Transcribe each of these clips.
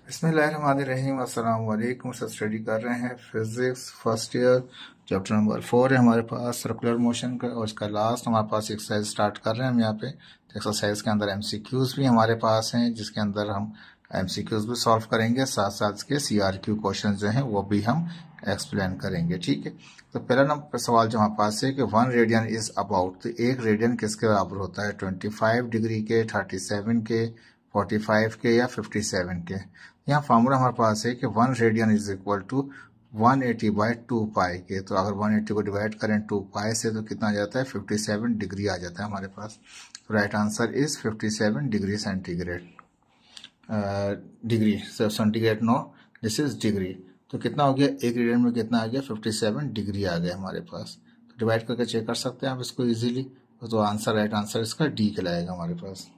बिस्मिल्लाहिर्रहमानिर्रहीम। अस्सलाम वालेकुम। सब स्टडी कर रहे हैं physics first year, chapter number 4 है हमारे पास सर्कुलर मोशन का, और इसका लास्ट हमारे पास एक्सरसाइज स्टार्ट कर रहे हैं हम यहाँ पे। एक्सरसाइज के अंदर एमसीक्यूज भी हमारे पास हैं, जिसके अंदर हम एमसीक्यूज भी सॉल्व करेंगे, साथ साथ के सीआरक्यू क्वेश्चन जो हैं वो भी हम एक्सप्लेन करेंगे। ठीक है, तो पहला नंबर सवाल जो हमारे पास है कि 1 रेडियन इज अबाउट, तो 1 रेडियन किसके बराबर होता है? 25 डिग्री के, 37 के, 45 के या 57 के। यहाँ फार्मूला हमारे पास है कि 1 radian is equal to 180 by 2 pi के। तो अगर 180 को डिवाइड करें 2 पाई से तो कितना आ जाता है? 57 डिग्री आ जाता है हमारे पास। तो right answer is 57 degree centigrade. Degree centigrade no, this is degree. तो कितना हो गया? 1 रेडियन में कितना आ गया? 57 डिग्री आ गया हमारे पास। तो डिवाइड करके चेक कर सकते हैं आप इसको इजीली। तो आंसर, राइट आंसर इसका डी कहलाएगा हमारे पास।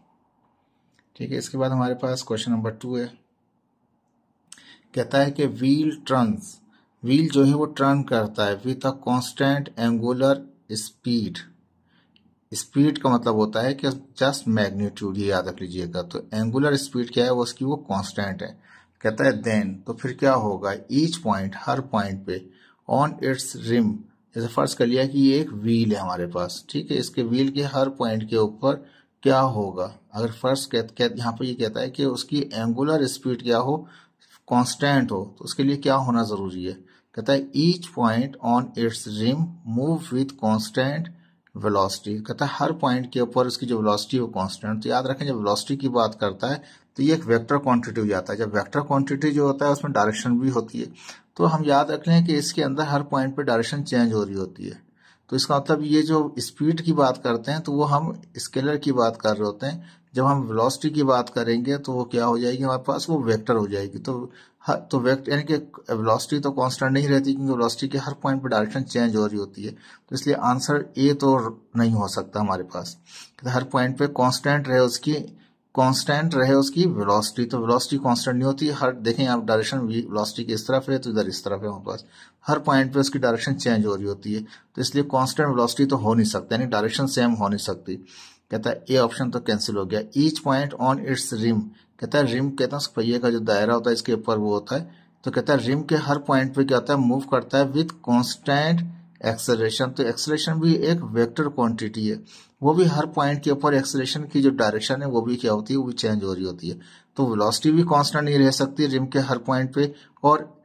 ठीक है, इसके बाद हमारे पास क्वेश्चन नंबर 2 है। कहता है कि व्हील टर्न्स, व्हील जो है वो टर्न करता है with a constant angular speed. Speed का मतलब होता है कि जस्ट मैग्नीट्यूड, ये याद रख लीजिएगा। तो एंगुलर स्पीड क्या है? वो उसकी वो कांस्टेंट है। कहता है देन, तो फिर क्या होगा? ईच पॉइंट, हर पॉइंट पे, ऑन इट्स रिम, जैसे फर्ज कर लिया कि ये एक व्हील है हमारे पास। ठीक है, इसके व्हील के हर पॉइंट के ऊपर क्या होगा? अगर फर्स्ट यहाँ पे ये कहता है कि उसकी एंगुलर स्पीड क्या हो? कांस्टेंट हो। तो उसके लिए क्या होना जरूरी है? कहता है each point on its rim move with constant velocity. कहता है हर पॉइंट के ऊपर उसकी जो वेलोसिटी वो कांस्टेंट। तो याद रखें, जब वेलोसिटी की बात करता है तो ये एक वेक्टर क्वांटिटी हो जाता है। जब वेक्टर क्वांटिटी जो होता है उसमें डायरेक्शन भी होती है। तो हम याद रख लें कि इसके अंदर हर पॉइंट पे डायरेक्शन चेंज हो रही होती है। तो इसका मतलब ये जो स्पीड की बात करते हैं तो वो हम स्केलर की बात कर रहे होते हैं। जब हम वेलोसिटी की बात करेंगे तो वो क्या हो जाएगी हमारे पास? वो वेक्टर हो जाएगी। तो वेक्टर यानी कि वेलोसिटी तो कांस्टेंट नहीं रहती, क्योंकि वेलोसिटी के हर पॉइंट पे डायरेक्शन चेंज हो रही होती है। तो इसलिए आंसर ए तो नहीं हो सकता हमारे पास। हर पॉइंट पे कांस्टेंट रहे उसकी वेलोसिटी। तो वेलोसिटी कांस्टेंट नहीं होती। हर देखें आप, डायरेक्शन वेलोसिटी की इस तरफ है तो इधर इस तरफ है हमारे पास। हर पॉइंट पे उसकी डायरेक्शन चेंज हो रही होती है। तो इसलिए कांस्टेंट वेलोसिटी तो हो नहीं सकता, यानी डायरेक्शन सेम हो नहीं सकती। कहता है ए ऑप्शन तो कैंसिल हो गया। Each point on its rim, कहता है रिम, कहता है पहिए का जो दायरा होता है इसके ऊपर वो होता है। तो कहता है रिम के हर पॉइंट पे क्या होता है? मूव करता है विथ कांस्टेंट एक्सेलरेशन। तो एक्सेलरेशन भी एक वेक्टर क्वांटिटी है। वो भी हर पॉइंट के ऊपर एक्सेलरेशन की जो डायरेक्शन है वो भी क्या होती है? वो भी चेंज हो रही होती है। तो वेलोसिटी भी कांस्टेंट नहीं रह सकती रिम के हर पॉइंट पे, और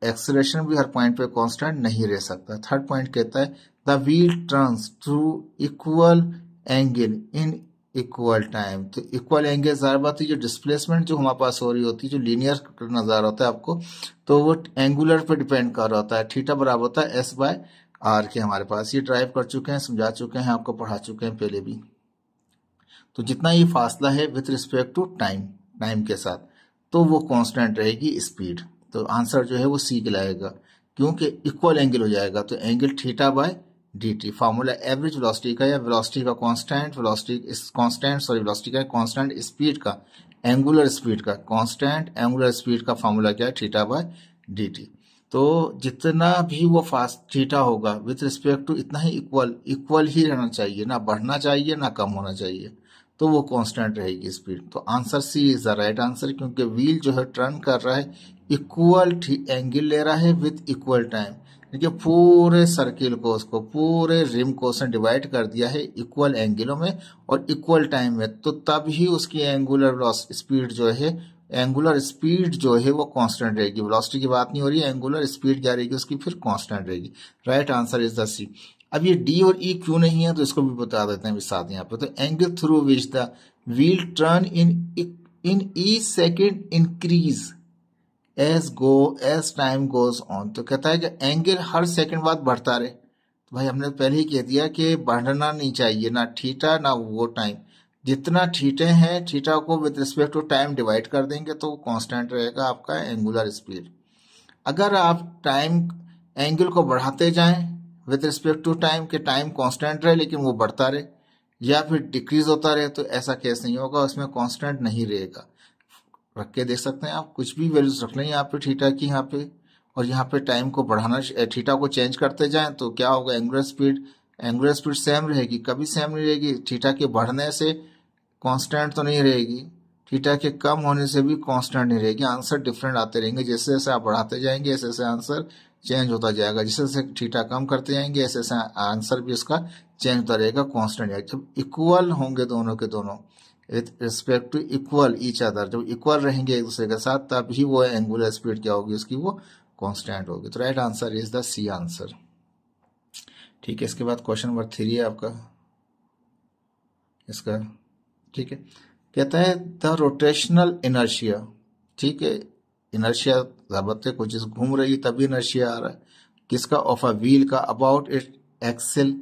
एक्सेलरेशन भी हर पॉइंट पे कांस्टेंट नहीं रह सकता। थर्ड पॉइंट कहता है the wheel turns through equal angle in equal time. तो इक्वल एंगल जाहिर बात है, जो डिस्प्लेसमेंट जो हमारे पास हो रही होती है, जो लीनियर नजर होता है आपको, तो वो एंगुलर पे डिपेंड कर रहा होता है। थीटा बराबर होता है एस बाय आर के। हमारे पास ये ड्राइव कर चुके हैं, समझा चुके हैं, आपको पढ़ा चुके हैं पहले भी। तो जितना ये फासला है विथ रिस्पेक्ट टू टाइम के साथ, तो वो कांस्टेंट रहेगी स्पीड। तो आंसर जो है वो सी कहलाएगा, क्योंकि इक्वल एंगल हो जाएगा। तो angle theta by D T. Formula average velocity का या वेलोसिटी का कांस्टेंट, वेलोसिटी का कांस्टेंट स्पीड का, एंगुलर स्पीड का कांस्टेंट एंगुलर स्पीड का फार्मूला क्या है? Theta by D T. तो जितना भी वो फास्ट थीटा होगा विथ रिस्पेक्ट टू, इतना ही इक्वल ही रहना चाहिए, ना बढ़ना चाहिए ना कम होना चाहिए। तो वो कांस्टेंट रहेगी स्पीड। तो answer C is the right answer, क्योंकि व्हील जो है टर्न कर रहा है, इक्वल एंगल ले रहा है विथ इक्वल टाइम। देखिए पूरे सर्किल को, उसको पूरे रिम को उसने डिवाइड कर दिया है इक्वल एंगलों में और इक्वल टाइम में। तो तभी उसकी एंगुलर स्पीड जो है वो कांस्टेंट रहेगी। वेलोसिटी की बात नहीं हो रही है, एंगुलर स्पीड क्या रहेगी उसकी? फिर कांस्टेंट रहेगी। राइट आंसर इज द सी। अब ये डी और ई क्यों नहीं है तो इसको भी बता देते हैं साथ यहाँ पे। तो angle through which the wheel turn in each second increase as time goes on. तो कहता है कि एंगल हर सेकंड बाद बढ़ता रहे। तो भाई हमने पहले ही कह दिया कि बढ़ना नहीं चाहिए, ना थीटा ना वो टाइम। जितना थीटे हैं, थीटा को with respect to time divide कर देंगे तो कांस्टेंट रहेगा आपका एंगुलर स्पीड। अगर आप टाइम एंगल को बढ़ाते जाएं विद रिस्पेक्ट टू टाइम, के टाइम कांस्टेंट रहे लेकिन वो बढ़ता रहे, या फिर डिक्रीज होता रहे, तो ऐसा केस नहीं होगा, उसमें कांस्टेंट नहीं रहेगा। रख के देख सकते हैं आप, कुछ भी वैल्यूज रख लें यहाँ पे थीटा की यहाँ पे, और यहाँ पे टाइम को बढ़ाना, थीटा को चेंज करते जाएं तो क्या होगा? एंगुलर स्पीड सेम रहेगी, कभी सेम नहीं रहेगी। थीटा के बढ़ने से कांस्टेंट तो नहीं रहेगी, थीटा के कम होने से भी कांस्टेंट नहीं रहेगी, आंसर डिफरेंट आते रहेंगे। जैसे जैसे आप बढ़ाते जाएंगे ऐसे ऐसे आंसर चेंज होता जाएगा, जैसे जैसे थीटा कम करते जाएंगे ऐसे ऐसे आंसर भी उसका चेंज होता रहेगा, कांस्टेंट रहेगा। जब इक्वल होंगे दोनों के दोनों with respect to equal each other, जब इक्वल रहेंगे एक दूसरे के साथ, तब ही वो एंगुलर स्पीड क्या होगी उसकी, वो कांस्टेंट होगी। तो right answer is the C answer. ठीक है, इसके बाद क्वेश्चन नंबर 3 है आपका इसका। ठीक है, कहता है द रोटेशनल इनर्शिया। ठीक है, इनर्शिया जबरते कोई चीज घूम रही तभी इनर्शिया आ रहा है किसका, ऑफ अ व्हील का, about it axle.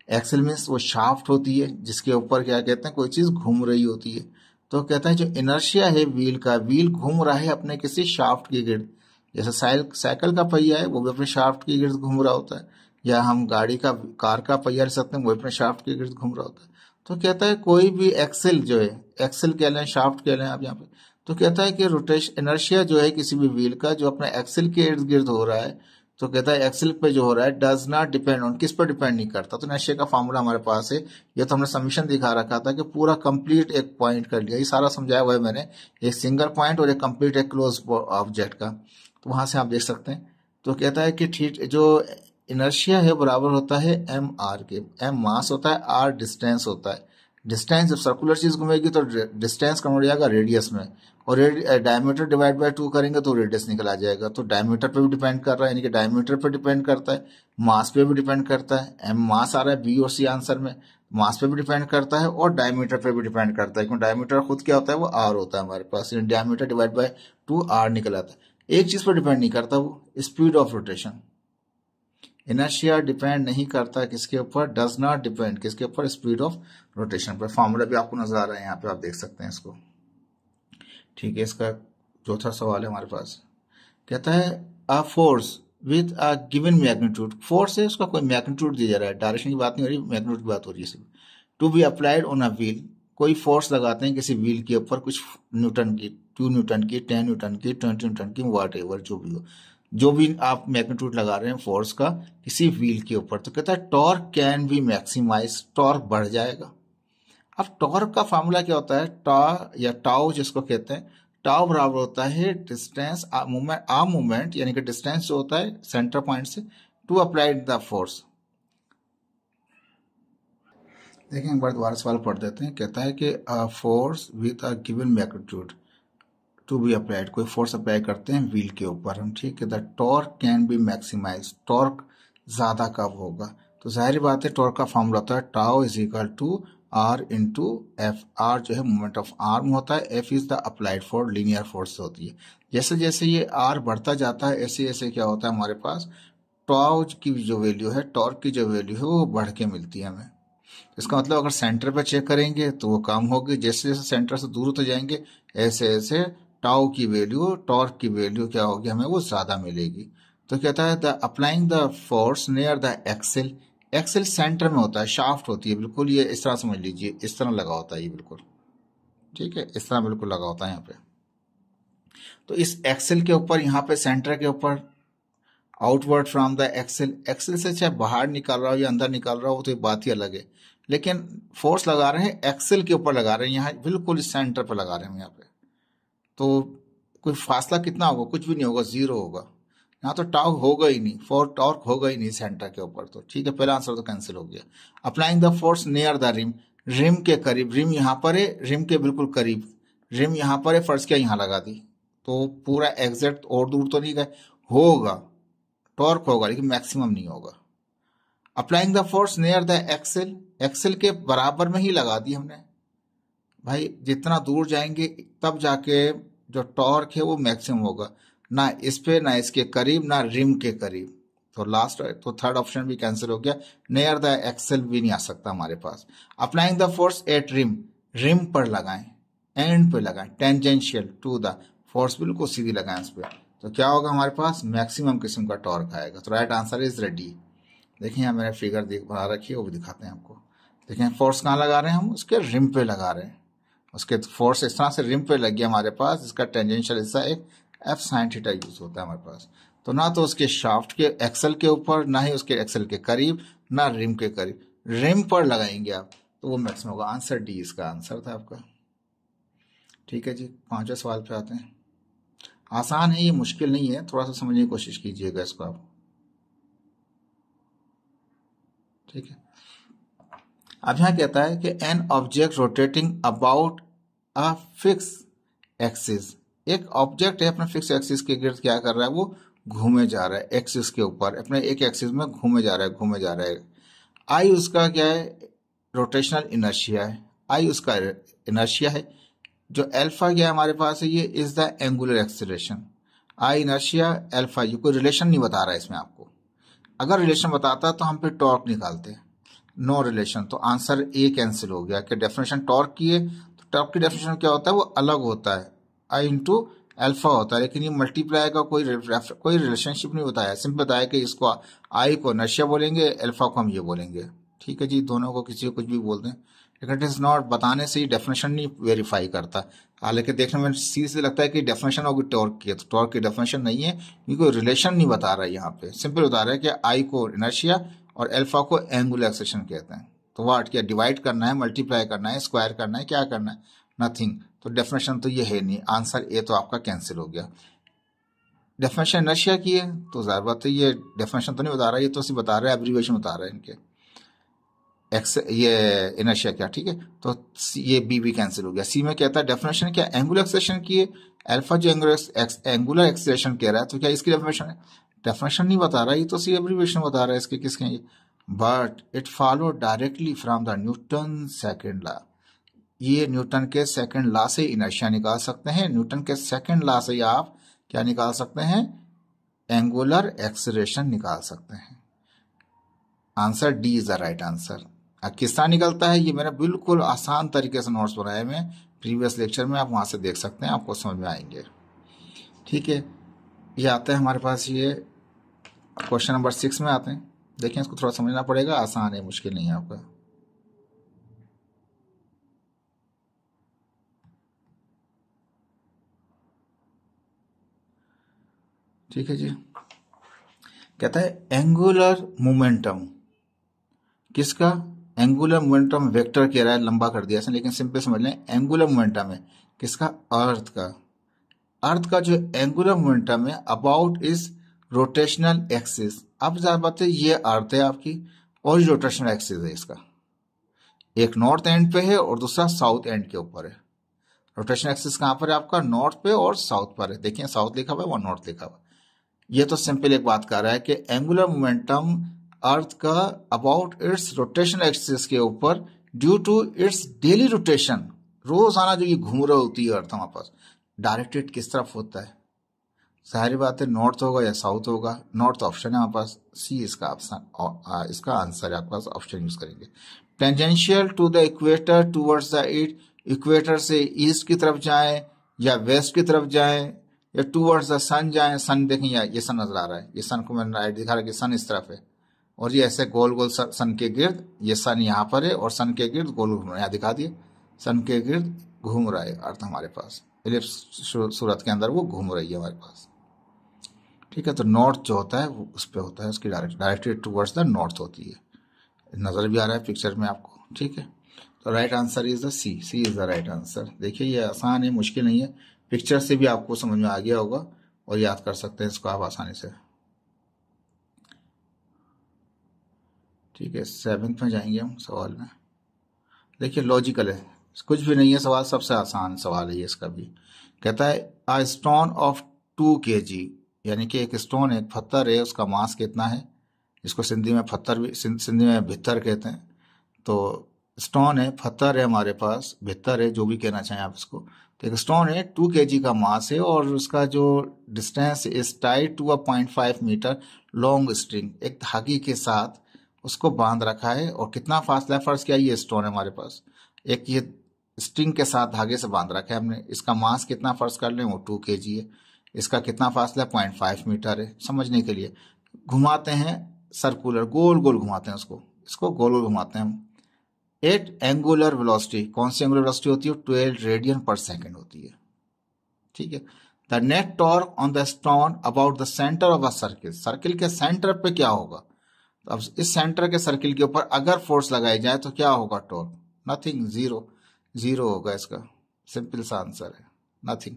Axle means वो शाफ्ट होती है जिसके ऊपर क्या कहते हैं कोई चीज घूम रही होती है। तो कहता है जो इनर्शिया है व्हील का, व्हील घूम रहा है अपने किसी शाफ्ट के गिर्द। जैसे साइकिल का पहिया है वो भी अपने शाफ्ट के गिर्द घूम रहा होता है, या हम गाड़ी का कार का पहिया ले सकते हैं वो अपने शाफ्ट के गिर्द घूम रहा होता है। तो कहता है कोई भी एक्सेल जो है, एक्सेल कह लें शाफ्ट कह लें आप यहाँ पे, तो कहता है कि रोटेशन इनर्शिया जो है किसी भी व्हील का जो अपने एक्सेल के इर्द गिर्द हो रहा है, तो कहता है एक्सेल पे जो हो रहा है डज नॉट डिपेंड ऑन, किस पर डिपेंड नहीं करता। तो इनर्शिया का फॉर्मूला हमारे पास है, ये तो हमने समीशन दिखा रखा था कि पूरा कंप्लीट एक पॉइंट कर लिया, ये सारा समझाया हुआ है मैंने, एक सिंगल पॉइंट और एक कंप्लीट एक क्लोज ऑब्जेक्ट का, तो वहां से आप देख सकते हैं। तो कहता है कि ठीक जो इनर्शिया है बराबर होता है एम आर के, एम मास होता है, आर डिस्टेंस होता है। डिस्टेंस जब सर्कुलर चीज घूमेगी तो डिस्टेंस कन्वर्ट हो जाएगा रेडियस में, और डायमीटर डिवाइड बाय 2 करेंगे तो रेडियस निकल आ जाएगा। तो डायमीटर पे भी डिपेंड कर रहा है, यानी कि डायमीटर पे डिपेंड करता है, मास पे भी डिपेंड करता है। एम मास आ रहा है बी और सी आंसर में, मास पे भी डिपेंड करता है और डायमीटर पे भी डिपेंड करता है, क्योंकि डायमीटर खुद क्या होता है वो आर होता है हमारे पास, डायमीटर डिवाइड बाय 2 आर निकल आता है। एक चीज पर डिपेंड नहीं करता वो, speed of rotation. Inertia depend नहीं करता किसके ऊपर, डज नॉट डिपेंड किसके ऊपर, स्पीड ऑफ रोटेशन पर। फॉर्मूला भी आपको नजर आ रहा है यहाँ पे, आप देख सकते हैं इसको। ठीक है, इसका चौथा सवाल है हमारे पास, कहता है a force with a given magnitude, force है उसका कोई मैग्नीट्यूड दिया जा रहा है, डायरेक्शन की बात नहीं हो रही, मैग्नीट्यूड की बात हो रही है सिर्फ। To be applied on a wheel, कोई फोर्स लगाते हैं किसी व्हील के ऊपर, कुछ न्यूटन की, 2 न्यूटन की, 10 न्यूटन की, 20 न्यूटन की, वॉट एवर जो भी हो, जो भी आप मैग्नीट्यूड लगा रहे हैं फोर्स का किसी व्हील के ऊपर, तो कहता है torque can be maximise, torque बढ़ जाएगा। अब टॉर्क का फार्मूला क्या होता है, टा या टाउ जिसको कहते हैं, टाउ बराबर होता है डिस्टेंस मूवमेंट, आर्म मूवमेंट यानी कि डिस्टेंस जो होता है सेंटर पॉइंट से टू अप्लाइड द फोर्स। देखें एक बार दोबारा सवाल पढ़ देते हैं, कहता है कि force with a given magnitude to be applied, कोई फोर्स अप्लाई करते हैं व्हील के ऊपर हम, ठीक है, the torque can be maximise, torque ज्यादा कब होगा, तो जाहिर बात है टॉर्क का फॉर्मूला होता है tau is equal to R into F. R जो है मोमेंट ऑफ आर्म होता है, F is the applied force, linear force होती है। जैसे जैसे ये आर बढ़ता जाता है ऐसे ऐसे क्या होता है हमारे पास, टाउ की जो वैल्यू है, टॉर्क की जो वैल्यू है वो बढ़ के मिलती है हमें। इसका मतलब अगर सेंटर पे चेक करेंगे तो वो कम होगी, जैसे जैसे सेंटर से दूर होते जाएंगे ऐसे ऐसे टाउ की वैल्यू, टॉर्क की वैल्यू क्या होगी हमें वो ज्यादा मिलेगी। तो कहता है the applying the force near the axle, axle centre में होता है, शाफ्ट होती है बिल्कुल, ये इस तरह समझ लीजिए, इस तरह लगा होता है ये बिल्कुल, ठीक है, इस तरह बिल्कुल लगा होता है यहाँ पे। तो इस एक्सेल के ऊपर यहाँ पे सेंटर के ऊपर, outward from the axle, axle से चाहे बाहर निकाल रहा हो या अंदर निकाल रहा हो तो ये बात ही अलग है, लेकिन फोर्स लगा रहे हैं एक्सेल के ऊपर लगा रहे हैं, यहाँ बिल्कुल इस सेंटर पर लगा रहे हैं यहाँ पे। तो कोई फासला कितना होगा, कुछ भी नहीं होगा, जीरो होगा, यहाँ तो टाउ होगा ही नहीं, फोर टॉर्क होगा ही नहीं सेंटर के ऊपर। तो ठीक है, पहला आंसर तो कैंसिल हो गया। Applying the force near the rim, rim के करीब, रिम यहाँ पर है, रिम के बिल्कुल करीब, रिम यहाँ पर है, फर्ज क्या यहाँ लगा दी, तो पूरा एग्जैक्ट और दूर तो नहीं गए, होगा टॉर्क होगा लेकिन मैक्सिमम नहीं होगा। Applying the force near the axle, axle के बराबर में ही लगा दी हमने, भाई जितना दूर जाएंगे तब जाके जो टॉर्क है वो मैक्सिमम होगा, ना इस पे ना इसके करीब ना रिम के करीब। तो लास्ट तो थर्ड ऑप्शन भी कैंसिल हो गया, नियर द एक्सेल भी नहीं आ सकता हमारे पास। Applying the force at rim, rim पर लगाएं, एंड पे लगाएं, टेंजेंशियल टू द, फोर्स बिल्कुल सीधी लगाएं इस पे, तो क्या होगा हमारे पास मैक्सिमम किस्म का टॉर्क आएगा। तो राइट आंसर इज डी। देखिए यहाँ मैंने फिगर बना रखी है वो भी दिखाते हैं आपको। देखें फोर्स कहाँ लगा रहे हैं हम, उसके रिम पे लगा रहे हैं, उसके फोर्स इस तरह से रिम पे लग गया हमारे पास, इसका टेंजेंशियल हिस्सा एक एफ साइन थीटा यूज होता है हमारे पास। तो ना तो उसके शाफ्ट के एक्सेल के ऊपर, ना ही उसके एक्सेल के करीब, ना रिम के करीब, रिम पर लगाएंगे आप तो वो मैक्सिमम होगा। आंसर डी इसका आंसर था आपका। ठीक है जी, 5वें सवाल पे आते हैं। आसान है, ये मुश्किल नहीं है, थोड़ा सा समझने की कोशिश कीजिएगा इसको आप। ठीक है, अब यहाँ कहता है कि an object rotating about a fix axis, एक ऑब्जेक्ट है अपने फिक्स एक्सिस के गिर्द क्या कर रहा है, वो घूमे जा रहा है एक्सिस के ऊपर, अपने एक एक्सिस में घूमे जा रहा है। आई उसका क्या है, रोटेशनल इनर्शिया है, आई उसका इनर्शिया है। जो अल्फा क्या है हमारे पास है, ये is the angular acceleration. I inertia alpha, ये कोई रिलेशन नहीं बता रहा है इसमें आपको। अगर रिलेशन बताता तो हम फिर टॉर्क निकालते, नो रिलेशन, तो आंसर ए कैंसिल हो गया। कि डेफिनेशन टॉर्क की है तो टॉर्क की डेफिनेशन क्या होता है, वो अलग होता है, आई इंटू अल्फा होता है, लेकिन ये मल्टीप्लाई का कोई रिलेशनशिप नहीं बताया, सिंपल बताया कि इसको आई को नशिया बोलेंगे, अल्फा को हम ये बोलेंगे। ठीक है जी, दोनों को किसी को कुछ भी बोल दें, लेकिन इट इज नॉट, बताने से ही डेफिनेशन नहीं वेरीफाई करता। हालांकि देखने में सी से लगता है कि डेफिनेशन होगी टॉर्क की, तो टॉर्क की डेफिनेशन नहीं है, क्योंकि कोई रिलेशन नहीं बता रहा है यहाँ पे, सिंपल बता रहा है कि आई को इनर्शिया और अल्फा को एंगुलर एक्सेलरेशन कहते हैं। तो व्हाट, क्या डिवाइड करना है, मल्टीप्लाई करना है, स्क्वायर करना है, क्या करना है, नथिंग। तो डेफिनेशन तो ये है नहीं, आंसर ए तो आपका कैंसिल हो गया। डेफिनेशन इनर्शिया की है तो जाहिर बात है ये डेफिनेशन तो नहीं बता रहा, ये तो सिर्फ बता रहा है, एब्रीविएशन बता रहा है इनके एक्स, ये इनर्शिया क्या। ठीक है, तो ये बी भी कैंसिल हो गया। सी में कहता है डेफिनेशन क्या, एंगुलर एक्सेलरेशन की है, अल्फा जो एंगुलर एक्सेलरेशन कह रहा है, तो क्या इसकी डेफिनेशन है, डेफिनेशन नहीं बता रहा, ये तो सी एब्रीविएशन बता रहा है इसके, किसके ये। But it follow directly from the Newton second law, ये न्यूटन के सेकंड लॉ से इनर्शिया निकाल सकते हैं, न्यूटन के सेकंड लॉ से आप क्या निकाल सकते हैं, एंगुलर एक्सेलरेशन निकाल सकते हैं। Answer D is the right answer. किस तरह निकलता है, ये मैंने बिल्कुल आसान तरीके से नोट्स बनाए में प्रीवियस लेक्चर में, आप वहां से देख सकते हैं, आपको समझ में आएंगे। ठीक है, ये आता है हमारे पास, ये क्वेश्चन नंबर 6 में आते हैं। देखिए, इसको थोड़ा समझना पड़ेगा, आसान है, मुश्किल नहीं है आपका। ठीक है जी, कहता है एंगुलर मोमेंटम किसका, एंगुलर मोमेंटम वेक्टर कह रहा है, लंबा कर दिया इसने, लेकिन सिंपल समझ लें, एंगुलर मोमेंटम है किसका, अर्थ का। अर्थ का जो एंगुलर मोमेंटम है अबाउट इज रोटेशनल एक्सिस। अब ज्यादा बात है, ये अर्थ है आपकी और ये रोटेशनल एक्सिस है इसका, एक नॉर्थ एंड पे है और दूसरा साउथ एंड के ऊपर है। रोटेशनल एक्सिस कहां पर है आपका, नॉर्थ पे और साउथ पर है। देखिए साउथ लिखा हुआ है, वहां नॉर्थ लिखा हुआ है। ये तो सिंपल एक बात कर रहा है कि एंगुलर मोमेंटम अर्थ का अबाउट इट्स रोटेशनल एक्सिस के ऊपर due to its daily rotation, रोजाना जो ये घूम रही होती है अर्थ हमारे पास, डायरेक्टेड किस तरफ होता है, सारी बात है नॉर्थ होगा या साउथ होगा। नॉर्थ ऑप्शन है हमारे पास, सी इसका ऑप्शन, इसका आंसर है आपके पास, ऑप्शन यूज करेंगे। Tangential to the equator towards the east, equator से ईस्ट की तरफ जाएं या वेस्ट की तरफ जाएं या टूवर्ड्स द सन जाएं। सन देखें, ये सन नजर आ रहा है, ये सन को मैंने राइट दिखा रहा है कि सन इस तरफ है, और ये ऐसे गोल गोल सन के गिर्द, ये सन यहाँ पर है और सन के गिर्द गोल घूम रहा है, यहाँ दिखा दिए, सन के गिर्द घूम रहा है अर्थ हमारे पास, इलिप्स सूरत के अंदर वो घूम रही है हमारे पास। ठीक है, तो नॉर्थ जो होता है वो उस पर होता है, उसकी डायरेक्टेड टूवर्ड्स द नॉर्थ होती है, नजर भी आ रहा है पिक्चर में आपको। ठीक है, तो right answer is the C, C is the right answer. देखिए ये आसान है, मुश्किल नहीं है, पिक्चर से भी आपको समझ में आ गया होगा और याद कर सकते हैं इसको आप आसानी से। ठीक है, 7th में जाएंगे हम सवाल में। देखिए लॉजिकल है, कुछ भी नहीं है सवाल, सबसे आसान सवाल है ये इसका भी। कहता है अ स्टोन ऑफ 2 kg, यानी कि एक स्टोन, एक पत्थर है, उसका मास कितना है, इसको सिंधी में पत्थर भी, सिंधी में भित्तर कहते हैं। तो स्टोन है, पत्थर है हमारे पास, भित्तर है, जो भी कहना चाहें आप इसको। तो एक स्टोन है, 2 kg का मास है और उसका जो distance is tied to a 0.5 metre long string, एक धागे के साथ उसको बांध रखा है। और कितना फासला है, फर्ज किया ये स्टोन है हमारे पास, एक ये स्ट्रिंग के साथ धागे से बांध रखा है हमने, इसका मास कितना फर्ज कर लें, वो 2 kg है, इसका कितना फासला है, 0.5 मीटर है। समझने के लिए घुमाते हैं, सर्कुलर गोल गोल घुमाते हैं उसको, इसको गोल गोल घुमाते हैं हम। एट एंगुलर वेलोसिटी, कौन सी एंगुलर वेलोसिटी होती है, 12 रेडियन पर सेकेंड होती है। ठीक है, the net torque on the stone about the centre of a circle, circle के सेंटर पे क्या होगा, अब इस सेंटर के सर्किल के ऊपर अगर फोर्स लगाई जाए तो क्या होगा टॉर्क, नथिंग, जीरो, जीरो होगा इसका। सिंपल सा आंसर है, नथिंग।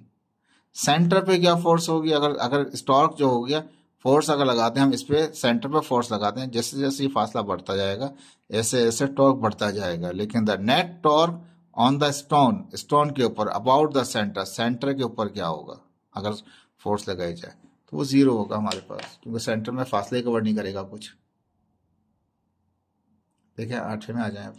सेंटर पे क्या फोर्स होगी, अगर अगर टॉर्क जो हो गया, फोर्स अगर लगाते हैं हम इस पे, सेंटर पे फोर्स लगाते हैं, जैसे जैसे ये फासला बढ़ता जाएगा ऐसे ऐसे टॉर्क बढ़ता जाएगा, लेकिन the net torque on the stone, stone के ऊपर अबाउट द सेंटर, सेंटर के ऊपर क्या होगा अगर फोर्स लगाई जाए, तो वो जीरो होगा हमारे पास, क्योंकि सेंटर में फासले कवर नहीं करेगा कुछ। देखिए 8वें में आ जाए आप।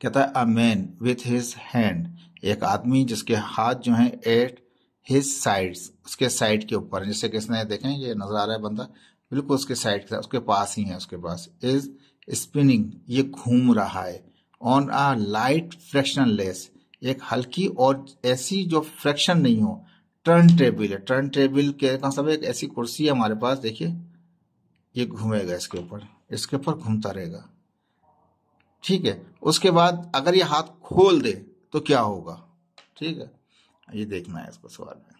कहता है a man with his hand, एक आदमी जिसके हाथ जो है एट हिज साइड्स, उसके साइड के ऊपर, जैसे किसने देखें ये नजर आ रहा है बंदा बिल्कुल उसके साइड, उसके पास ही है, उसके पास इज स्पिनिंग, ये घूम रहा है, on a light fraction less, एक हल्की और ऐसी जो फ्रैक्शन नहीं हो, टर्न टेबल है, टर्न टेबल के मतलब एक ऐसी कुर्सी है हमारे पास, देखिए ये घूमेगा इसके ऊपर, इसके ऊपर घूमता रहेगा, ठीक है। उसके बाद अगर ये हाथ खोल दे तो क्या होगा, ठीक है, ये देखना है इसको सवाल में,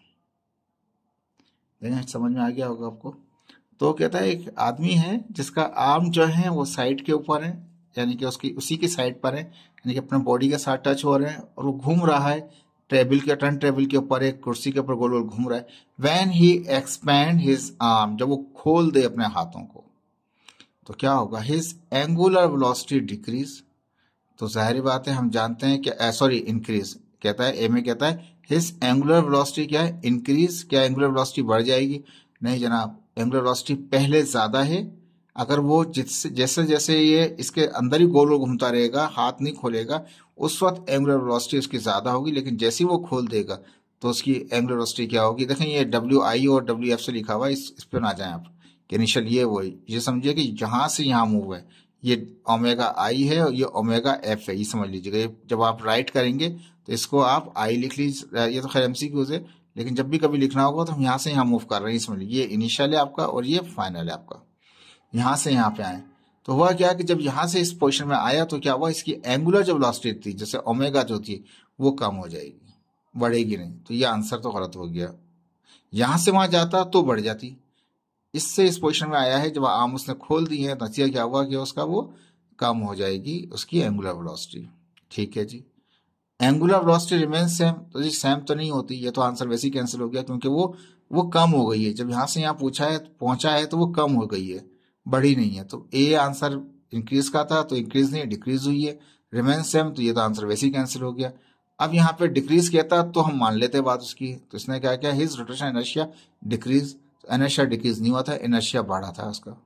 देखना समझ में आ गया होगा आपको। तो कहता है एक आदमी है जिसका आर्म जो है वो साइड के ऊपर है, यानी कि उसकी उसी की साइड पर है, यानी कि अपने बॉडी के साथ टच हो रहे हैं, और वो घूम रहा है टेबल के, टर्न टेबल के ऊपर, एक कुर्सी के ऊपर गोल गोल घूम रहा है। When he expand his arm, जब वो खोल दे अपने हाथों को तो क्या होगा, हिज एंगुलर वेलोसिटी डिक्रीज, तो जाहिर बात है हम जानते हैं कि सॉरी इंक्रीज, कहता है ए में कहता है हिज एंगुलर वेलोसिटी क्या है, इंक्रीज, क्या एंगुलर वेलोसिटी बढ़ जाएगी, नहीं जनाब, एंगुलर वेलोसिटी पहले ज्यादा है, अगर वो जैसे जैसे ये इसके अंदर ही गोल गोल घूमता रहेगा, हाथ नहीं खोलेगा, उस वक्त एंगुलर वेलोसिटी उसकी ज्यादा होगी, लेकिन जैसे ही वो खोल देगा तो उसकी एंगुलर वेलोसिटी क्या होगी, देखें ये WI और WF से लिखा हुआ है, इस पे ना जाए आप, कि इनिशियल ये वही, ये समझिए कि जहां से यहाँ मूव है, ये ओमेगा आई है और ये ओमेगा एफ है, ये समझ लीजिएगा, जब आप राइट करेंगे तो इसको आप आई लिख लीजिए, ये तो खैर MCQ है, लेकिन जब भी कभी लिखना होगा तो हम यहाँ से यहाँ मूव कर रहे हैं, समझ लीजिए ये इनिशियल है आपका और ये फाइनल है आपका, यहाँ से यहाँ पे आए, तो हुआ क्या कि जब यहाँ से इस पोजिशन में आया तो क्या हुआ, इसकी एंगुलर जो वेलोसिटी थी जैसे ओमेगा जो थी वो कम हो जाएगी, बढ़ेगी नहीं, तो ये आंसर तो गलत हो गया, यहां से वहां जाता तो बढ़ जाती, इससे इस पोजीशन में आया है, जब आर्म उसने खोल दी है, नतीजा क्या हुआ कि उसका वो कम हो जाएगी उसकी एंगुलर वेलोसिटी, ठीक है जी। एंगुलर वेलोसिटी रिमेन सेम, तो जी सेम तो नहीं होती, ये तो आंसर वैसे ही कैंसिल हो गया, क्योंकि वो कम हो गई है, जब यहां से यहाँ पूछा है पहुंचा है तो वो कम हो गई है, बढ़ी नहीं है, तो ए आंसर इंक्रीज का था तो इंक्रीज नहीं डिक्रीज हुई है, रिमेन सेम, तो ये तो आंसर वैसे ही कैंसिल हो गया। अब यहाँ पे डिक्रीज कहता तो हम मान लेते बात उसकी, तो इसने क्या किया, his rotation inertia decrease, inertia decrease नहीं हुआ था, इनर्शिया बढ़ा था उसका,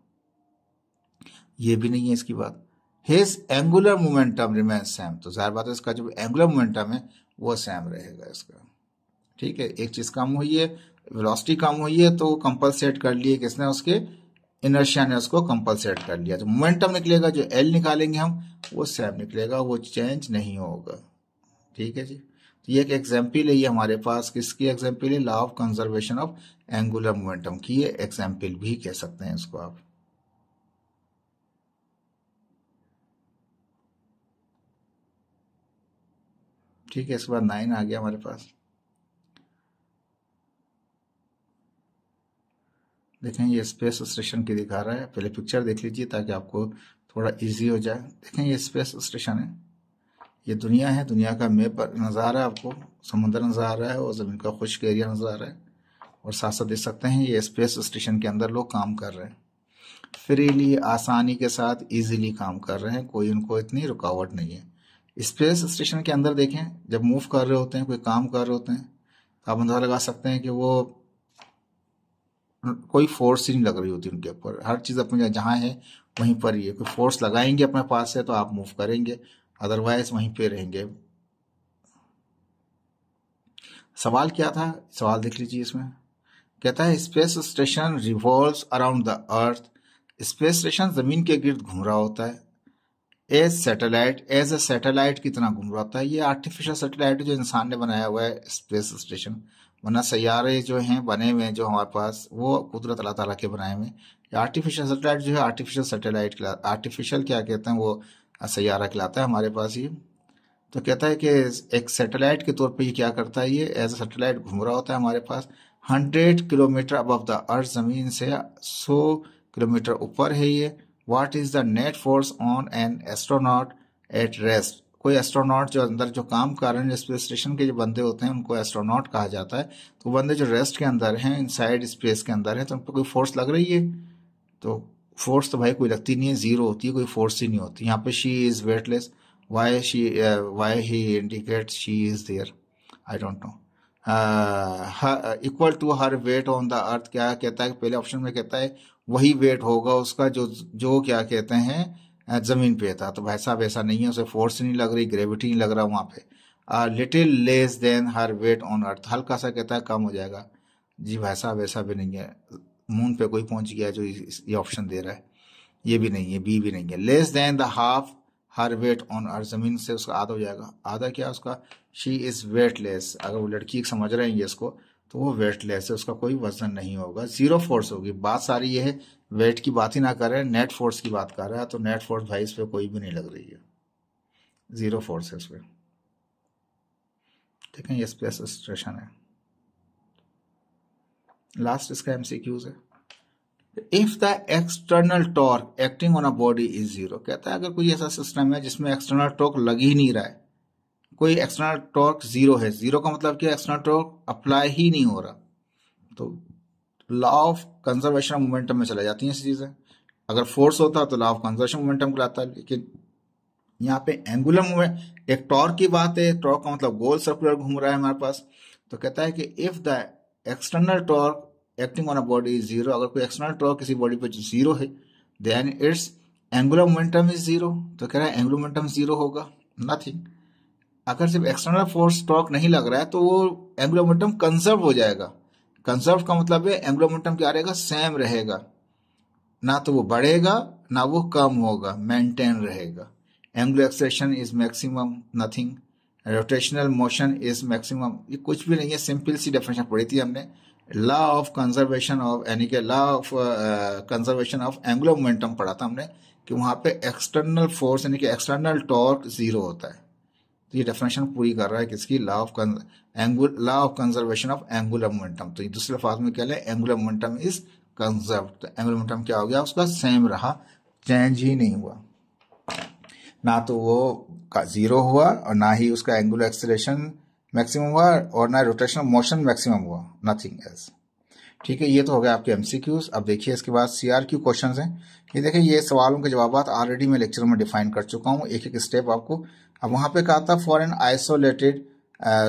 ये भी नहीं है इसकी बात। His angular momentum remain same, तो जाहिर बात है इसका जो एंगुलर मोमेंटम है वो सेम रहेगा इसका, ठीक है। एक चीज कम हुई है, वेलोसिटी कम हुई है, तो कंपलसेट कर लिए किसने, उसके इनर्शिया ने उसको कंपलसेट कर लिया, जो मोमेंटम निकलेगा, जो एल निकालेंगे हम वो सेम निकलेगा, वो चेंज नहीं होगा, ठीक है जी। तो ये एक एग्जाम्पल है, ये हमारे पास किसकी एग्जाम्पल है, law of conservation of angular momentum की ये एग्जाम्पल भी कह सकते हैं इसको आप। ठीक है, इसके बाद 9 आ गया हमारे पास, देखें ये स्पेस स्टेशन की दिखा रहा है, पहले पिक्चर देख लीजिए ताकि आपको थोड़ा इजी हो जाए। देखें ये स्पेस स्टेशन है, ये दुनिया है, दुनिया का मैप नजर आ रहा है आपको, समुद्र नजर आ रहा है और जमीन का खुश्क एरिया नजर आ रहा है, और साथ साथ देख सकते हैं ये स्पेस स्टेशन के अंदर लोग काम कर रहे हैं, फ्रीली आसानी के साथ इजीली काम कर रहे हैं, कोई उनको इतनी रुकावट नहीं है। स्पेस स्टेशन के अंदर देखें जब मूव कर रहे होते हैं, कोई काम कर रहे होते हैं, तो आप अंदाजा लगा सकते हैं कि वो कोई फोर्स ही नहीं लग रही होती उनके ऊपर, हर चीज अपनी जहाँ है वहीं पर ही है, कोई फोर्स लगाएंगे अपने पास से तो आप मूव करेंगे, अदरवाइज वहीं पे रहेंगे। सवाल क्या था, सवाल देख लीजिए इसमें, कहता है space station revolves around the earth, space station जमीन के गिर्द घूम रहा होता है, एज ए सैटेलाइट की तरह घूम रहा होता है, ये आर्टिफिशियल सैटेलाइट जो इंसान ने बनाया हुआ है स्पेस स्टेशन, वरना सैयारे जो हैं बने हुए हैं जो हमारे पास वो कुदरत अल्लाह ताला के बनाए हुए, आर्टिफिशियल सैटेलाइट जो है आर्टिफिशियल सैटेलाइट, आर्टिफिशियल क्या कहते हैं वो सैयारा कहलाता है हमारे पास ये। तो कहता है कि एक सैटेलाइट के तौर पे ये क्या करता है, ये एज ए सैटेलाइट घूम रहा होता है हमारे पास, 100 किलोमीटर अबव द अर्थ, जमीन से 100 किलोमीटर ऊपर है ये, what is the net force on an astronaut at rest. कोई एस्ट्रोनॉट जो अंदर जो काम कर रहे हैं स्पेस स्टेशन के जो बंदे होते हैं उनको एस्ट्रोनॉट कहा जाता है। तो बंदे जो रेस्ट के अंदर हैं, इनसाइड स्पेस के अंदर हैं, तो उन पर कोई फोर्स लग रही है? तो फोर्स तो भाई कोई लगती नहीं है, जीरो होती है, कोई फोर्स ही नहीं होती। यहाँ पे she is weightless, why he indicate she is there, I don't know. Equal to her weight on the earth, क्या कहता है पहले ऑप्शन में, कहता है वही वेट होगा उसका जो जो क्या कहते हैं जमीन पे था। तो भाई साहब ऐसा नहीं है, उसे फोर्स नहीं लग रही, ग्रेविटी नहीं लग रहा वहां पे। Little less than her weight on earth, हल्का सा कहता है कम हो जाएगा। जी भाई साहब ऐसा भी नहीं है, मून पे कोई पहुंच गया जो ये ऑप्शन दे रहा है, ये भी नहीं है, बी भी नहीं है। Less than the half her weight on earth, जमीन से उसका आधा हो जाएगा। आधा क्या उसका, शी इज वेटलेस, अगर वो लड़की समझ रहे हैं इसको तो वो वेटलेस है, उसका कोई वजन नहीं होगा, जीरो फोर्स होगी। बात सारी ये है, वेट की बात ही ना कर रहे हैं, नेट फोर्स की बात कर रहा है। तो नेट फोर्स भाई इस पे कोई भी नहीं लग रही है, जीरो फोर्स है इस पे। ठीक है, ये स्पेस स्टेशन है। लास्ट इसका एमसीक्यूज है। If the external torque acting on a body is zero, कहता है अगर कोई ऐसा सिस्टम है जिसमें एक्सटर्नल टॉर्क लग ही नहीं रहा है, कोई एक्सटर्नल टॉर्क जीरो है, जीरो का मतलब क्या, एक्सटर्नल टॉर्क अप्लाई ही नहीं हो रहा, तो law of conservation of momentum में चला जाती हैं ऐसी चीजें। अगर फोर्स होता तो लॉ ऑफ कंजर्वेशन मोमेंटम कहलाता है, लेकिन यहाँ पे एंगुलर मूवमेंट, एक टॉर्क की बात है, टॉर्क का मतलब गोल सर्कुलर घूम रहा है हमारे पास। तो कहता है कि if the external torque acting on a body is zero, अगर कोई एक्सटर्नल टॉर्क किसी बॉडी पे जीरो है, then its angular momentum is zero. तो कह रहा है एंगुलर मोमेंटम जीरो होगा, नथिंग। अगर सिर्फ एक्सटर्नल फोर्स टॉर्क नहीं लग रहा है तो वो एंगुलर मोमेंटम कंजर्व हो जाएगा। कंजर्व का मतलब है एंगुलर मोमेंटम क्या रहेगा, सेम रहेगा, ना तो वो बढ़ेगा ना वो कम होगा, मेंटेन रहेगा। Angular acceleration is maximum, nothing. Rotational motion is maximum, ये कुछ भी नहीं है, सिंपल सी डेफिनेशन पढ़ी थी हमने। लॉ ऑफ कंजर्वेशन ऑफ, यानी कि law of conservation of angular momentum पढ़ा था हमने, कि वहां पे एक्सटर्नल फोर्स यानी कि एक्सटर्नल टॉर्क जीरो होता है। तो ये डेफिनेशन पूरी कर रहा है किसकी, law of conservation of angular momentum. तो दूसरे फार्म में क्या है, एंगुलर मोमेंटम इज कंजर्व। तो एंगुलर मोमेंटम क्या हो गया, उसका सेम रहा, चेंज ही नहीं हुआ, ना तो वो जीरो हुआ और ना ही उसका एंगुलर एक्सेलरेशन मैक्सिमम हुआ और ना रोटेशनल मोशन मैक्सिमम हुआ, नथिंग एल्स। ठीक है, ये तो हो गया आपके एमसीक्यूज। अब देखिए इसके बाद सीआरक्यू क्वेश्चंस हैं। ये देखिए, ये सवालों के जवाब ऑलरेडी मैं लेक्चर में डिफाइन कर चुका हूँ, एक एक स्टेप आपको। अब वहां पे कहा था for an isolated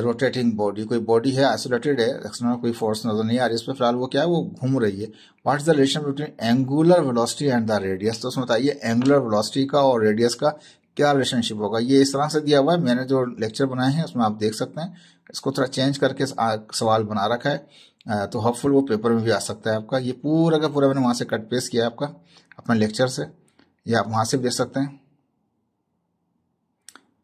rotating body, कोई बॉडी है आइसोलेटेड है, एक्सटर्नल कोई फोर्स नजर नहीं आ रही इस पर फिलहाल, वो क्या है, वो घूम रही है। What is the relation between angular velocity and the radius. तो उसमें बताइए एंगुलर वेलोसिटी का और रेडियस का क्या रिलेशनशिप होगा। ये इस तरह से दिया हुआ है, मैंने जो लेक्चर बनाए हैं उसमें आप देख सकते हैं, इसको थोड़ा चेंज करके सवाल बना रखा है, तो होपफुल वो पेपर में भी आ सकता है आपका। ये पूरा का पूरा मैंने वहां से कट पेस्ट किया है आपका अपने लेक्चर से, या आप वहां से भी देख सकते हैं।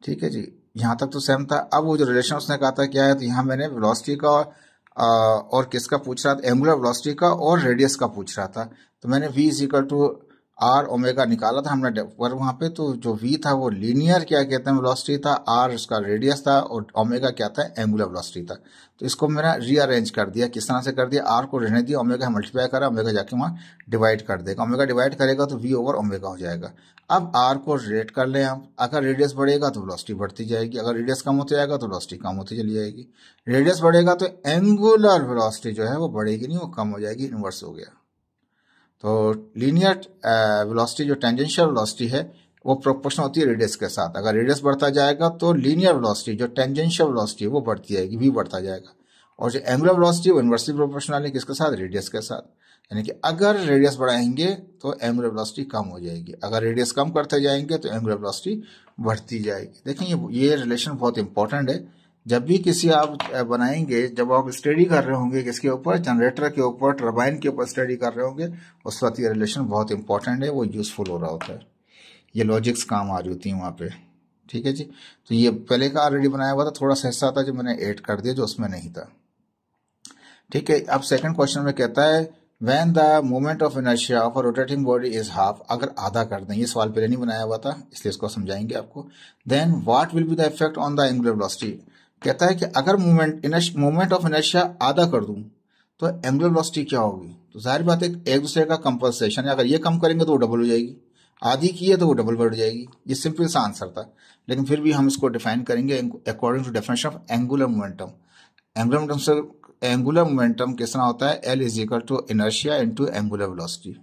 ठीक है जी, यहाँ तक तो सेम था। अब वो जो रिलेशन उसने कहा था क्या है, तो यहाँ मैंने वेलोसिटी का और किसका पूछ रहा था, एंगुलर वेलोसिटी का और रेडियस का पूछ रहा था। तो मैंने v is equal to R omega निकाला था हमने पर वहां पे, तो जो v था वो लीनियर क्या कहते हैं वेलोसिटी था, r उसका रेडियस था और ओमेगा क्या था, एंगुलर वेलोसिटी था। तो इसको मैंने रीअरेंज कर दिया, किस तरह से कर दिया, r को रहने दिया, ओमेगा मल्टीप्लाई करा, ओमेगा जाके वहां डिवाइड कर देगा, ओमेगा डिवाइड करेगा तो v ओवर ओमेगा हो जाएगा। अब r को रेट कर लें हम, अगर रेडियस बढ़ेगा तो वेलोसिटी बढ़ती जाएगी, अगर रेडियस कम होते जाएगा तो वेलोसिटी कम होती चली जाएगी। रेडियस बढ़ेगा तो एंगुलर वेलोसिटी जो है वो बढ़ेगी नहीं, वो कम हो जाएगी, इनवर्स हो गया। तो लीनियर वेलोसिटी जो टेंजेंशियल वेलोसिटी है वो प्रोपोर्शनल होती है रेडियस के साथ। अगर रेडियस बढ़ता जाएगा तो लीनियर वेलोसिटी जो टेंजेंशियल वेलोसिटी है वो बढ़ती जाएगी, v बढ़ता जाएगा। और जो एंगुलर वेलोसिटी वो इनवर्सली प्रोपोर्शनल है किसके साथ, रेडियस के साथ। यानी कि अगर रेडियस बढ़ाएंगे तो एंगुलर वेलोसिटी कम हो जाएगी, अगर रेडियस कम करते जाएंगे तो एंगुलर वेलोसिटी बढ़ती जाएगी। देखें ये रिलेशन बहुत इंपॉर्टेंट है, जब भी किसी आप बनाएंगे, जब आप स्टडी कर रहे होंगे किसके ऊपर, जनरेटर के ऊपर, टरबाइन के ऊपर स्टडी कर रहे होंगे, उस वक्त ये रिलेशन बहुत इंपॉर्टेंट है, वो यूजफुल हो रहा होता है, ये लॉजिक्स काम आ रही होती है वहां पे। ठीक है जी, तो ये पहले का ऑलरेडी बनाया हुआ था, थोड़ा सा हिस्सा था जो मैंने ऐड कर दिया जो उसमें नहीं था। ठीक है, अब सेकंड क्वेश्चन में कहता है when the moment of inertia of a rotating body is half, अगर आधा कर दें, ये सवाल पहले नहीं बनाया हुआ था इसलिए इसको समझाएंगे आपको। Then what will be the effect on the angular velocity, कहता है कि अगर मोमेंट ऑफ इनर्शिया आधा कर दूं तो एंगुलर वेलोसिटी क्या होगी। तो जाहिर बात है एक दूसरे का कंपनसेशन है, अगर ये कम करेंगे तो वो डबल हो जाएगी, आधी की है तो वो डबल बढ़ जाएगी। ये सिंपल सा आंसर था, लेकिन फिर भी हम इसको डिफाइन करेंगे according to definition of angular momentum. Angular momentum से एंगुलर मोमेंटम किस तरह होता है, L is equal to inertia into angular velocity.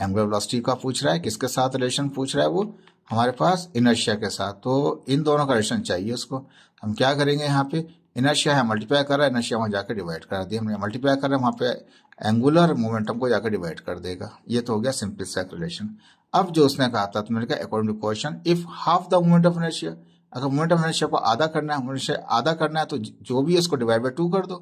Angular velocity का पूछ रहा है, किसके साथ रिलेशन पूछ रहा है, वो हमारे पास इनर्शिया के साथ। तो इन दोनों का रिलेशन चाहिए उसको। हम क्या करेंगे, यहाँ पे इनर्शिया है मल्टीप्लाई कर रहा है, इनर्शिया वहां जाकर डिवाइड कर दिया हमने, मल्टीप्लाई कर रहा है वहां पे एंगुलर मोमेंटम को जाकर डिवाइड कर देगा। ये तो हो गया सिंपल सा रिलेशन। अब जो उसने कहा था, तुमने कहा according to question if half the moment of inertia, अगर मोमेंट ऑफ इनर्शिया को आधा करना है, मोमेंट आधा करना है तो जो भी है उसको डिवाइड बाय 2 कर दो।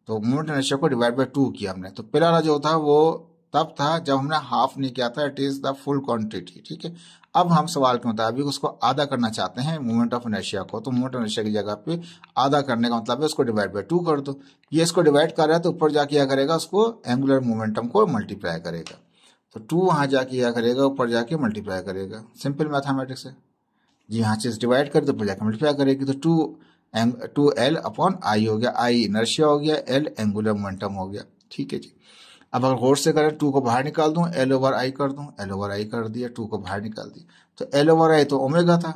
तो मोमेंट इनर्शिया को डिवाइड बाय 2 किया हमने। तो पहला वाला जो था वो तब था जब हमने हाफ नहीं किया था, it is the full quantity, ठीक है। अब हम सवाल के मुताबिक उसको आधा करना चाहते हैं मोमेंट ऑफ इनर्शिया को, तो मोमेंट ऑफ इनर्शिया की जगह पे आधा करने का मतलब है उसको डिवाइड बाय 2 कर दो। ये इसको डिवाइड कर रहा है तो ऊपर जाके क्या करेगा, उसको एंगुलर मोमेंटम को मल्टीप्लाई करेगा। तो 2 वहां जाके क्या करेगा, ऊपर जाके मल्टीप्लाई करेगा। सिंपल मैथमेटिक्स है जी। यहाँ चीज डिवाइड कर दो, ऊपर जाके मल्टीप्लाई करेगी। तो 2 एल अपॉन आई हो गया, आई इनर्शिया हो गया, एल एंगुलर मोमेंटम हो गया, ठीक है जी। अब अगर गौर से करें, 2 को बाहर निकाल दूं, एल ओवर आई कर दूं, एल ओवर आई कर दिया, 2 को बाहर निकाल दिया। तो एल ओवर आई तो ओमेगा था,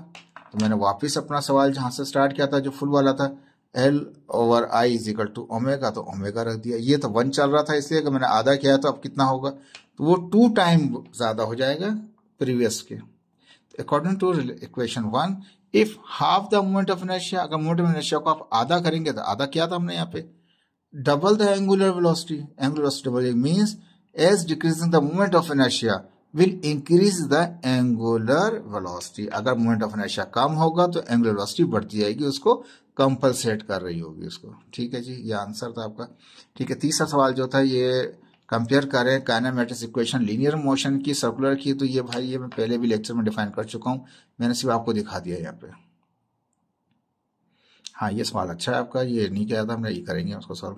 तो मैंने वापस अपना सवाल जहां से स्टार्ट किया था जो फुल वाला था, L over I is equal to omega, तो ओमेगा रख दिया। ये तो 1 चल रहा था, इसलिए कि मैंने आधा किया तो अब कितना होगा, तो वो 2 टाइम ज्यादा हो जाएगा प्रीवियस के। According to equation 1, if half the moment of inertia, अगर मोमेंट ऑफ इनर्शिया को आप आधा करेंगे, तो आधा किया था हमने यहाँ पे, double the angular velocity. Angular velocity double means as decreasing the moment of inertia will increase the angular velocity. अगर moment of inertia कम होगा तो angular velocity बढ़ती जाएगी, उसको कंपलसेट कर रही होगी उसको, ठीक है जी। ये आंसर था आपका, ठीक है। तीसरा सवाल जो था ये कंपेयर करें काइनेमेटिक्स इक्वेशन लीनियर मोशन की सर्कुलर की। तो ये भाई ये मैं पहले भी लेक्चर में डिफाइन कर चुका हूँ, मैंने सिर्फ आपको दिखा दिया यहाँ पे। हाँ ये सवाल अच्छा है आपका, ये नहीं किया था हमने, ये करेंगे उसको सॉल्व,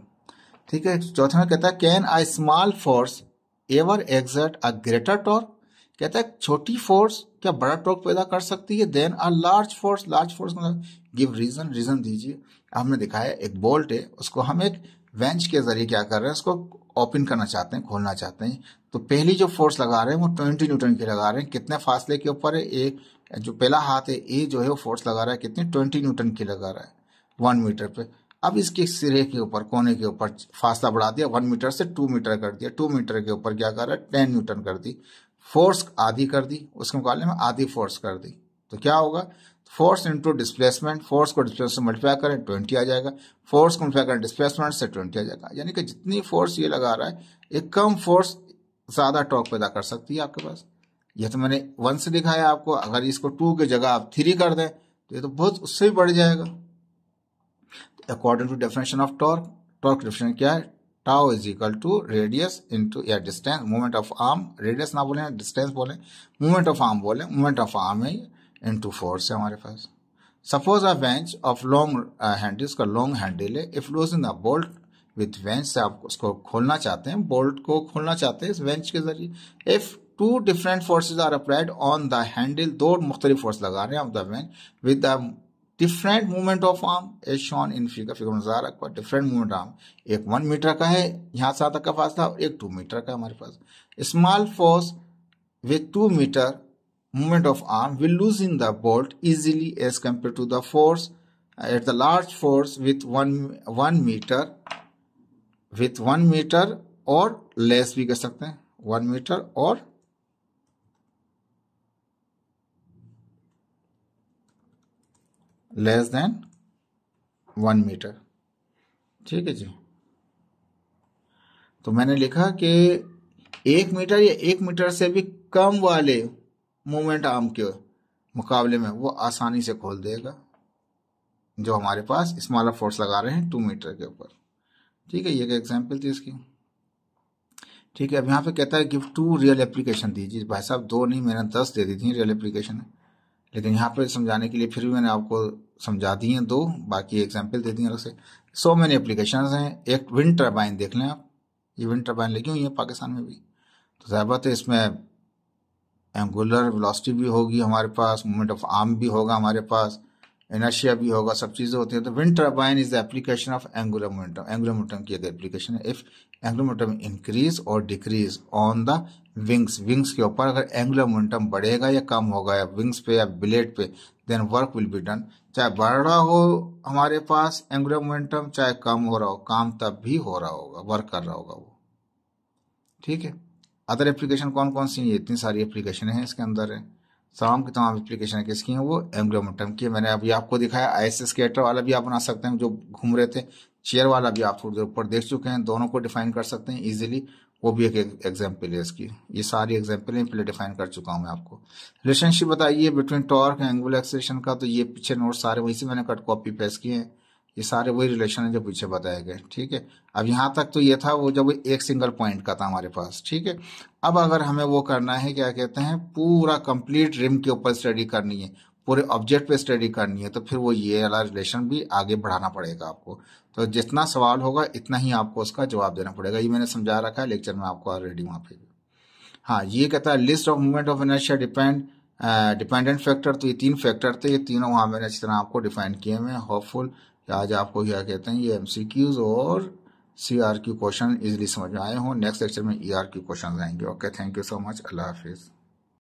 ठीक है। चौथा में कहता है can I small force ever exert a greater torque, कहता है छोटी फोर्स क्या बड़ा टॉर्क पैदा कर सकती है then a large force. Large force मतलब गिव रीजन, रीजन दीजिए। हमने दिखाया एक बोल्ट है, उसको हम एक वेंच के जरिए क्या कर रहे हैं, उसको ओपन करना चाहते हैं, खोलना चाहते हैं। तो पहली जो फोर्स लगा रहे हैं वो 20 न्यूटन की लगा रहे हैं। कितने फासले के ऊपर है, ए जो पहला हाथ है ए जो है वो फोर्स लगा रहा है कितनी, 20 न्यूटन की लगा रहा है 1 मीटर पे। अब इसके सिरे के ऊपर, कोने के ऊपर फासला बढ़ा दिया, 1 मीटर से 2 मीटर कर दिया। 2 मीटर के ऊपर क्या कर रहा है, 10 न्यूटन कर दी। फोर्स आधी कर दी, उसके मुकाबले में आधी फोर्स कर दी। तो क्या होगा, फोर्स इंटू डिस्प्लेसमेंट, फोर्स को डिस्प्लेसमेंट से मल्टीप्लाई करें 20 आ जाएगा, फोर्स को मल्टीप्लाई करें डिस्प्लेसमेंट से 20 आ जाएगा। यानी कि जितनी फोर्स ये लगा रहा है, एक कम फोर्स ज्यादा टॉर्क पैदा कर सकती है आपके पास। यह तो मैंने 1 से दिखाया आपको, अगर इसको 2 की जगह आप 3 कर दें तो ये तो बहुत उससे भी बढ़ जाएगा। According to definition of torque, torque definition क्या है, tau is equal to radius into या distance, movement of arm, radius ना बोले डिस्टेंस बोले, मूवमेंट ऑफ आर्म बोले, मूवमेंट ऑफ आर्म है इनटू फोर्स है हमारे पास। Suppose a wrench of long handle, उसका लॉन्ग हैंडल है, if losing the bolt with wrench, से आप उसको खोलना चाहते हैं, बोल्ट को खोलना चाहते हैं इस वेंच के जरिए। If 2 different forces are applied on the handle, 2 मुख्तलिफ फोर्स लगा रहे हैं of the wrench with the different movement of arm as shown in figure, figure में नजर रखा डिफरेंट मूवमेंट आर्म, एक 1 मीटर का है यहाँ से तक का फासला और एक 2 मीटर का हमारे पास। Small force with 2 metre movement of arm will loosen the bolt easily as compared to the force at the large force with 1 meter और less भी कर सकते हैं, 1 मीटर और लेस देन 1 मीटर, ठीक है जी। तो मैंने लिखा कि 1 मीटर या 1 मीटर से भी कम वाले मूवमेंट आर्म के मुकाबले में वो आसानी से खोल देगा जो हमारे पास स्मॉलर फोर्स लगा रहे हैं 2 मीटर के ऊपर, ठीक है। ये एक एग्जांपल थी इसकी, ठीक है। अब यहाँ पे कहता है गिव 2 रियल एप्लीकेशन दीजिए। भाई साहब 2 नहीं, मैंने 10 दे दी थी रियल एप्लीकेशन, लेकिन यहाँ पे समझाने के लिए फिर भी मैंने आपको समझा दी हैं 2, बाकी एग्जाम्पल दे दी अलग से। सो मैनी एप्लीकेशन हैं। एक विंड टर्बाइन देख लें आप, ये विंड टर्बाइन लगी हुई है पाकिस्तान में भी, तो ज़ाहिर बात है इसमें एंगुलर वेलोसिटी भी होगी हमारे पास, मूवमेंट ऑफ आर्म भी होगा हमारे पास, इनर्शिया भी होगा, सब चीजें होती हैं। तो wind turbine is the application of angular momentum. Angular momentum की एक एप्लीकेशन है। इफ एंगुलर मोमेंटम इंक्रीज और decrease on the wings, wings के ऊपर अगर एंगुलर मोमेंटम बढ़ेगा या कम होगा, या विंग्स पे या ब्लेड पे, then work will be done. चाहे बढ़ रहा हो हमारे पास एंगुलर मोमेंटम, चाहे कम हो रहा हो, काम तब भी हो रहा होगा, वर्क कर रहा होगा वो। ठीक है। अदर एप्लीकेशन कौन कौन सी है? इतनी सारी एप्लीकेशन है इसके अंदर है, तमाम की तमाम एप्लीकेशन किसकी हैं? वो एंगुलर मोमेंटम की है। मैंने अभी आपको दिखाया आईएसएस स्केटर वाला भी आप बना सकते हैं, जो घूम रहे थे, चेयर वाला भी आप थोड़ी देर ऊपर देख चुके हैं, दोनों को डिफाइन कर सकते हैं इजीली। वो भी एक एग्जाम्पल है इसकी। ये सारी एग्जाम्पल है, पहले डिफाइन कर चुका हूं मैं आपको। रिलेशनशिप बताइए between torque and angular acceleration का, तो ये पीछे नोट सारे वहीं से मैंने कट कॉपी पेस्ट किए हैं, ये सारे वही रिलेशन है जो पीछे बताए गए। ठीक है। अब यहाँ तक तो ये था वो जब एक सिंगल पॉइंट का था हमारे पास। ठीक है। अब अगर हमें वो करना है, क्या कहते हैं, पूरा कंप्लीट रिम के ऊपर स्टडी करनी है, पूरे ऑब्जेक्ट पे स्टडी करनी है, तो फिर वो ये वाला रिलेशन भी आगे बढ़ाना पड़ेगा आपको। तो जितना सवाल होगा इतना ही आपको उसका जवाब देना पड़ेगा। ये मैंने समझा रखा है लेक्चर में आपको ऑलरेडी वहां पे। हाँ, ये कहता है list of movement of inertia dependent factor. तो ये 3 फैक्टर थे, ये तीनों वहां मैंने अच्छी तरह आपको डिफाइन किए हुए हैं। होपफुल आज आपको क्या कहते हैं, ये एमसीक्यूज और सीआरक्यू क्वेश्चन इजीली समझ में आए हों। नेक्स्ट लेक्चर में ईआरक्यू क्वेश्चन आएंगे। Okay, thank you so much, Allah Hafiz.